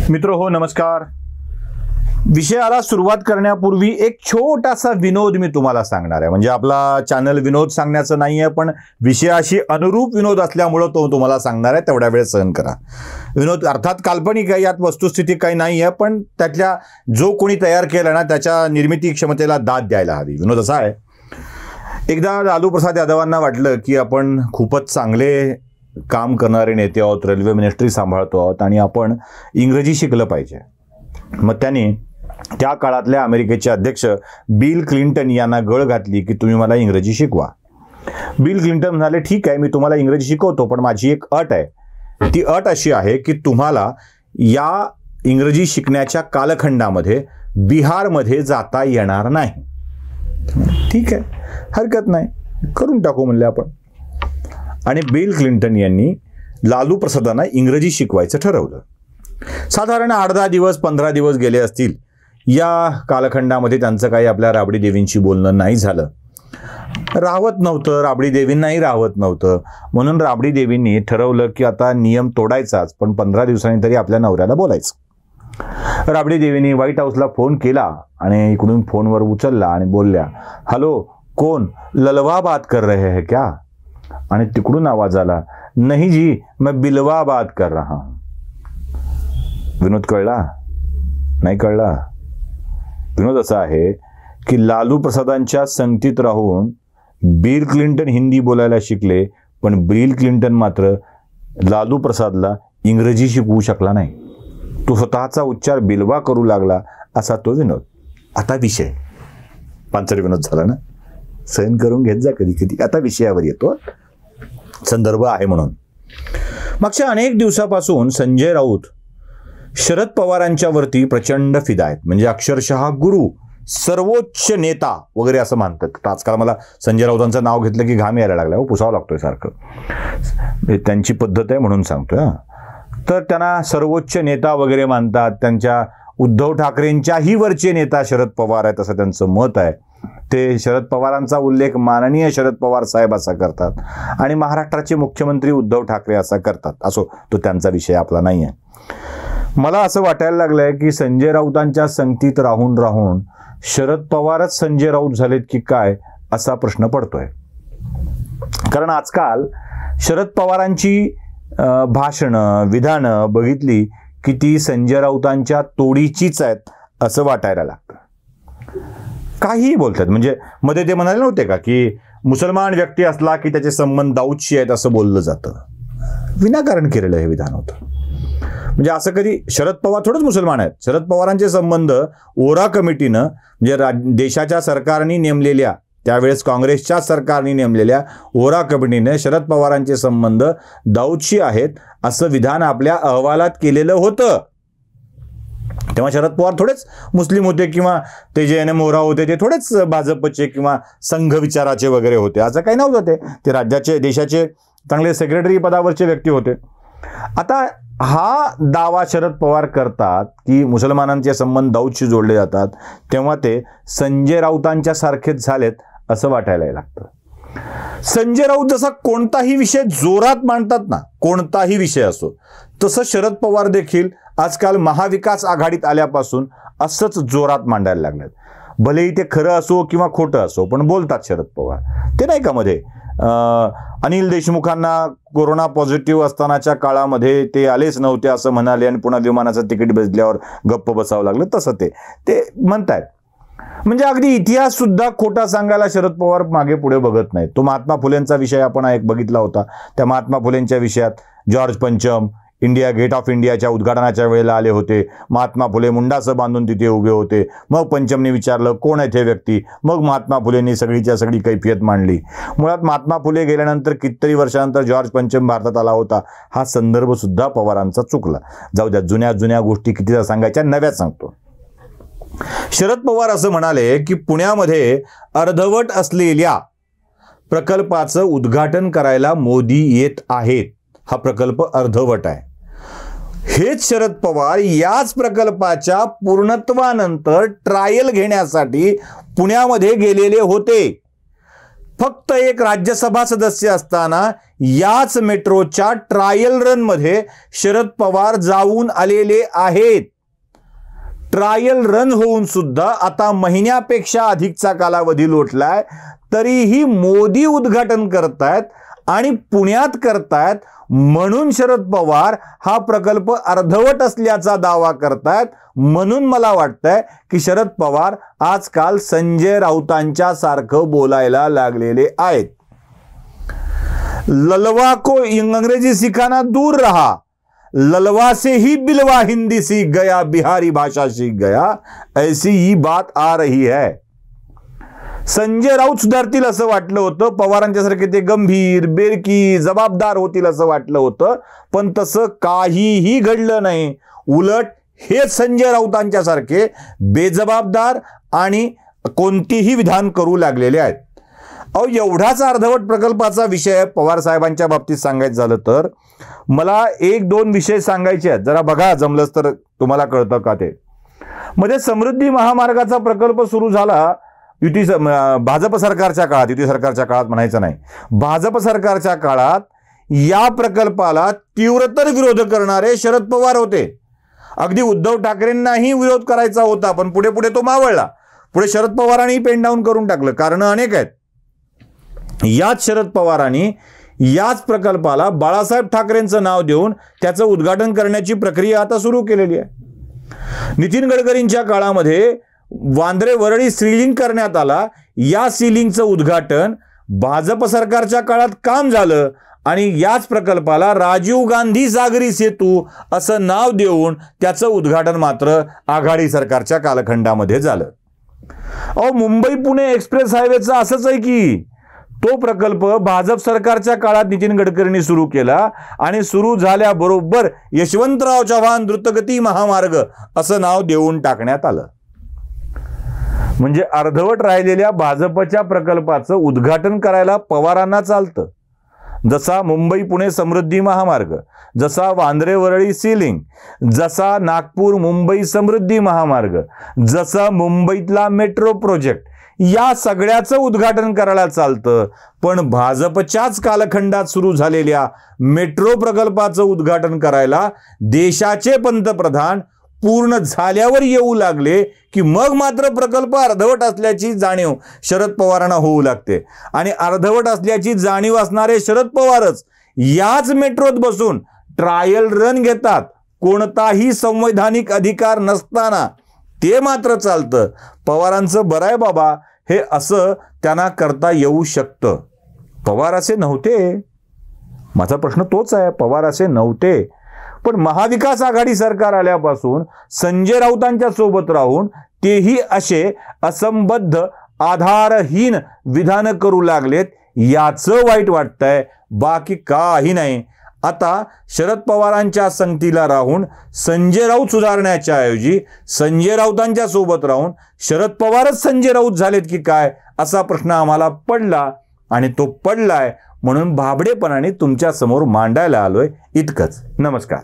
मित्र नमस्कार। विषयाला सुरुवात करण्यापूर्वी एक छोटासा विनोद मी तुम्हाला सांगणार आहे। म्हणजे आपला चॅनल विनोद सांगण्याचं नाही आहे, पण विषयाशी अनुरूप विनोद असल्यामुळे तो तुम्हाला सांगणार आहे, तेवढ्या वेळ सहन करा। विनोद अर्थात काल्पनिक आहे, यात वस्तुस्थिती काही नाही आहे, पण त्यातल्या जो कोणी तयार केला ना त्याच्या निर्मिती क्षमतेला दाद द्यायला हवी। विनोद असा आहे, एकदा लालू प्रसाद यादवांना वाटलं की आपण खूपच चांगले काम करणारे नेते आहोत, रेल्वे मिनिस्ट्री सांभाळतो आहोत आणि आपण इंग्रजी शिकलं पाहिजे। मग त्यांनी त्या काळातल्या अमेरिकेचे अध्यक्ष बिल क्लिंटन यांना गळ घातली की तुम्ही मला इंग्रजी शिकवा। बिल क्लिंटन म्हणाले ठीक आहे, मी तुम्हाला इंग्रजी शिकवतो, पण माझी एक अट आहे। ती अट अशी आहे की तुम्हाला या इंग्रजी शिकण्याच्या कालखंडामध्ये बिहारमध्ये जाता येणार नाही। ठीक आहे, हरकत नाही, करून टाकू म्हणले आपण। आणि बिल क्लिंटन यांनी लालू प्रसादांना इंग्रजी शिकवायचं ठरवलं। साधारण 8-10 दिवस 15 दिवस गेले असतील। या कालखंडामध्ये त्यांचं काही आपल्या राबडी देवींशी बोलणं नाही झालं, राहवत नव्हतं, राबडी देवींनाही राहवत नव्हतं। म्हणून राबडी देवींनी ठरवलं की आता नियम तोडायचाच, पण 15 दिवसांनी तरी आपल्या नवऱ्याला बोलायचं। राबडी देवींनी व्हाईट हाऊसला फोन केला आणि इकडून फोनवर उचलला आणि बोलल्या, हॅलो कौन, ललवा बात कर रहे हैं क्या? आणि तिकडून आवाज आला, नहीं जी मैं बिलवा बात कर रहा हूं। विनोद कळला? नाही कळला? विनोद असा आहे की लालू प्रसादांच्या संगतीत राहून बिल क्लिंटन हिंदी बोलायला शिकले, पण बिल क्लिंटन मात्र लालू प्रसादला इंग्रजी शिकवू शकला नाही। तो स्वतःचा उच्चार बिलवा करू लागला, असा तो विनोद। आता विषय पांचरी विनोद झाला ना, सहन करून घेत जा कधी कधी। आता विषयावर येतो, संदर्भ आहे म्हणून। मागच्या अनेक दिवसापासून संजय राऊत शरद पवारांच्या वरती प्रचंड फिदा आहेत। म्हणजे अक्षरशः गुरु, सर्वोच्च नेता वगैरे असं मानतात। आजकाल मला संजय राऊतांचं नाव घेतलं की घाम यायला लागला, पुसावं लागतोय सारखं, त्यांची पद्धत आहे म्हणून सांगतोय। तर त्यांना सर्वोच्च नेता वगैरे मानतात। त्यांच्या उद्धव ठाकरेंच्याही वरचे नेता शरद पवार आहेत असं त्यांचं मत आहे। ते शरद पवारांचा उल्लेख माननीय शरद पवार साहेब असा करतात आणि महाराष्ट्राचे मुख्यमंत्री उद्धव ठाकरे असा करतात। असो, तो त्यांचा विषय आपला नाही आहे। मला असं वाटायला लागलंय की संजय राऊतांच्या संगतीत राहून राहून शरद पवारच संजय राऊत झालेत की काय, असा प्रश्न पडतोय। कारण आजकाल शरद पवारांची भाषणं, विधानं बघितली की ती संजय राऊतांच्या तोडीचीच आहेत असं वाटायला लागतं। काहीही बोलतात। म्हणजे मध्ये ते म्हणाले नव्हते का की मुसलमान व्यक्ती असला की त्याचे संबंध दाऊदशी आहेत असं बोललं जातं। विनाकारण केलेलं हे विधान होतं। म्हणजे असं कधी, शरद पवार थोडंच मुसलमान आहेत। शरद पवारांचे संबंध ओरा कमिटीनं, म्हणजे देशाच्या सरकारने नेमलेल्या, त्यावेळेस काँग्रेसच्या सरकारने नेमलेल्या ओरा कमिटीने शरद पवारांचे संबंध दाऊदशी आहेत असं विधान आपल्या अहवालात केलेलं होतं। तेव्हा शरद पवार थोडेच मुस्लिम होते किंवा ते JNM ओरा होते, ते थोडेच भाजपचे किंवा संघ विचाराचे वगैरे होते, असं काही नव्हतं। ते राज्याचे, देशाचे चांगले सेक्रेटरी पदावरचे व्यक्ती होते। आता हा दावा शरद पवार करतात की मुसलमानांचे संबंध दाऊदशी जोडले जातात, तेव्हा ते संजय राऊतांच्या सारखेच झालेत असं वाटायला लागतं। संजय राऊत जसा कोणताही विषय जोरात मांडतात ना, कोणताही विषय असो, तसं शरद पवार देखील आजकाल महाविकास आघाडीत आल्यापासून असंच जोरात मांडायला लागलेत। भलेही ते खरं असो किंवा खोटं असो, पण बोलतात शरद पवार। ते नाही का मध्ये अनिल देशमुखांना कोरोना पॉझिटिव्ह असतानाच्या काळामध्ये ते आलेच नव्हते असं म्हणाले आणि पुन्हा विमानाचं तिकीट बसल्यावर गप्प बसावं लागलं, तसं ते म्हणतायत। म्हणजे अगदी इतिहास सुद्धा खोटा सांगायला शरद पवार मागे पुढे बघत नाहीत। तो महात्मा फुलेंचा विषय आपण एक बघितला होता। त्या महात्मा फुलेंच्या विषयात जॉर्ज पंचम इंडिया गेट ऑफ इंडियाच्या उद्घाटनाच्या वेळेला आले होते। महात्मा फुले मुंडासं बांधून तिथे उभे होते। मग पंचमने विचारलं कोण आहे ते व्यक्ती, मग महात्मा फुलेंनी सगळीच्या सगळी कैफियत मांडली। मुळात महात्मा फुले गेल्यानंतर कितीतरी वर्षानंतर जॉर्ज पंचम भारतात आला होता, हा संदर्भ सुद्धा पवारांचा चुकला। जाऊ द्या, जुन्या गोष्टी कितीदा सांगायच्या, नव्याच सांगतो। शरद पवार असं म्हणाले की पुण्यामध्ये अर्धवट असलेल्या प्रकल्पाचं उद्घाटन करायला मोदी येत आहेत। हा प्रकल्प अर्धवट आहे। हेच शरद पवार याच प्रकल्पाच्या पूर्णत्वानंतर ट्रायल घेण्यासाठी पुण्यामध्ये गेलेले होते। फक्त एक राज्यसभा सदस्य असताना याच मेट्रोच्या ट्रायल रन मध्ये शरद पवार जाऊन आलेले आहेत. ट्रायल रन होऊन सुद्धा आता महिन्यापेक्षा अधिकचा कालावधी लोटलाय, तरीही मोदी उद्घाटन करतायत आणि पुण्यात करतायत म्हणून शरद पवार हा प्रकल्प अर्धवट असल्याचा दावा करतायत. म्हणून मला वाटतंय की शरद पवार आजकाल संजय राऊतांच्या सारखं बोलायला लागलेले आहेत. ललवा को अंग्रेजी सिखाना दूर रहा, ललवा से ही बिलवा हिंदी सीख गया, बिहारी भाषा सीख गया, ऐसी ही बात आ रही है. संजय राऊत सुधारतील असं वाटलं होतं, पवारांच्यासारखे ते गंभीर, बेरकी, जबाबदार होतील असं वाटलं होतं, पण तसं काहीही घडलं नाही. उलट हे संजय राऊतांच्या सारखे बेजबाबदार आणि कोणतीही विधान करू लागलेले आहेत. अहो, एवढाच अर्धवट प्रकल्पाचा विषय पवार साहेबांच्या बाबतीत सांगायचं झालं तर मला एक दोन विषय सांगायचे आहेत. जरा बघा, जमलंच तर तुम्हाला कळतं का ते. मध्ये समृद्धी महामार्गाचा प्रकल्प सुरू झाला भाजप सरकारच्या काळात, युती सरकारच्या काळात म्हणायचं नाही, भाजप सरकारच्या काळात या प्रकल्पाला तीव्रतर विरोध करणारे शरद पवार होते. अगदी उद्धव ठाकरेंनाही विरोध करायचा होता, पण पुढे पुढे तो मावळला. पुढे शरद पवारांनी पेन डाऊन करून टाकलं. कारण अनेक आहेत. याच शरद पवारांनी याच प्रकल्पाला बाळासाहेब ठाकरेंचं नाव देऊन त्याचं उद्घाटन करण्याची प्रक्रिया आता सुरू केलेली आहे. नितीन गडकरींच्या काळामध्ये वांद्रे वरळी सीलिंग करण्यात आला. या सीलिंगचं उद्घाटन भाजप सरकारच्या काळात काम झालं आणि याच प्रकल्पाला राजीव गांधी सागरी सेतू असं नाव देऊन त्याचं उद्घाटन मात्र आघाडी सरकारच्या कालखंडामध्ये झालं. अहो, मुंबई पुणे एक्सप्रेस हायवेचं असंच आहे की तो प्रकल्प भाजप सरकारच्या काळात नितीन गडकरींनी सुरू केला आणि सुरू झाल्याबरोबर यशवंतराव चव्हाण द्रुतगती महामार्ग असं नाव देऊन टाकण्यात आलं. म्हणजे अर्धवट राहिलेल्या भाजपच्या प्रकल्पाचं उद्घाटन करायला पवारांना चालतं. जसा मुंबई पुणे समृद्धी महामार्ग, जसा वांद्रे वरळी सीलिंग, जसा नागपूर मुंबई समृद्धी महामार्ग, जसा मुंबईतला मेट्रो प्रोजेक्ट, या सगळ्याचं उद्घाटन करायला चालतं. पण भाजपच्याच कालखंडात सुरू झालेल्या मेट्रो प्रकल्पाचं उद्घाटन करायला देशाचे पंतप्रधान पूर्ण झाल्यावर येऊ लागले की मग मात्र प्रकल्प अर्धवट असल्याची जाणीव शरद पवारांना होऊ लागते. आणि अर्धवट असल्याची जाणीव असणारे शरद पवारच याच मेट्रोत बसून ट्रायल रन घेतात. कोणताही संवैधानिक अधिकार नसताना ते मात्र चालतं. पवारांचं बरं आहे बाबा, हे असं त्यांना करता येऊ शकतं. पवार असे नव्हते. माझा प्रश्न तोच आहे, पवार असे नव्हते. पण महाविकास आघाडी सरकार आल्यापासून संजय राऊतांच्या सोबत राहून तेही असे असंबद्ध, आधारहीन विधान करू लागलेत. याचं वाईट वाटतंय, बाकी काही नाही. आता शरद पवारांच्या संगतीला राहून संजय राऊत सुधारण्याच्या ऐवजी संजय राऊतांच्या सोबत राहून शरद पवारच संजय राऊत झालेत की काय, असा प्रश्न आम्हाला पडला आणि तो पडलाय म्हणून भाबडेपणाने तुमच्या समोर मांडायला आलोय. इतकंच. नमस्कार.